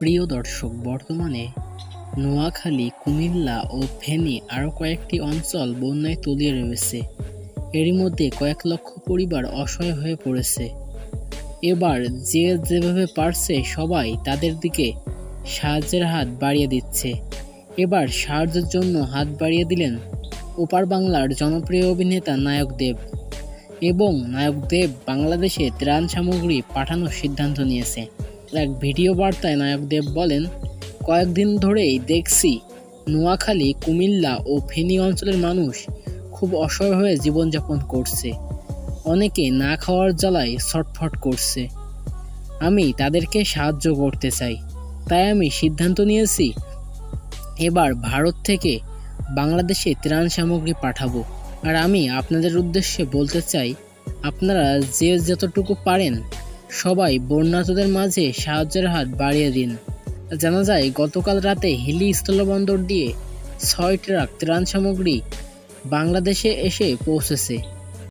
প্রিয় দর্শক, বর্তমানে নোয়াখালী, কুমিল্লা ও ফেনী আরও কয়েকটি অঞ্চল বন্যায় তলিয়ে রয়েছে। এরই মধ্যে কয়েক লক্ষ পরিবার অসহায় হয়ে পড়েছে। এবার যে যেভাবে পারছে সবাই তাদের দিকে সাহায্যের হাত বাড়িয়ে দিচ্ছে। এবার সাহায্যের জন্য হাত বাড়িয়ে দিলেন ওপার বাংলার জনপ্রিয় অভিনেতা নায়ক দেব। এবং নায়ক দেব বাংলাদেশে ত্রাণ সামগ্রী পাঠানোর সিদ্ধান্ত নিয়েছে। এক ভিডিও বার্তায় নায়ক দেব বলেন, কয়েকদিন ধরেই দেখছি নোয়াখালী, কুমিল্লা ও ফেনী অঞ্চলের মানুষ খুব অসহায় হয়ে জীবনযাপন করছে। অনেকে না খাওয়ার জ্বালায় ছটফট করছে। আমি তাদেরকে সাহায্য করতে চাই, তাই আমি সিদ্ধান্ত নিয়েছি এবার ভারত থেকে বাংলাদেশে ত্রাণ সামগ্রী পাঠাবো। আর আমি আপনাদের উদ্দেশ্যে বলতে চাই, আপনারা যে যতটুকু পারেন সবাই বন্যার্তদের মাঝে সাহায্যের হাত বাড়িয়ে দিন। জানা যায় গতকাল রাতে হিলি স্থলবন্দর দিয়ে 6 ট্রাক ত্রাণ সামগ্রী বাংলাদেশে এসে পৌঁছেছে।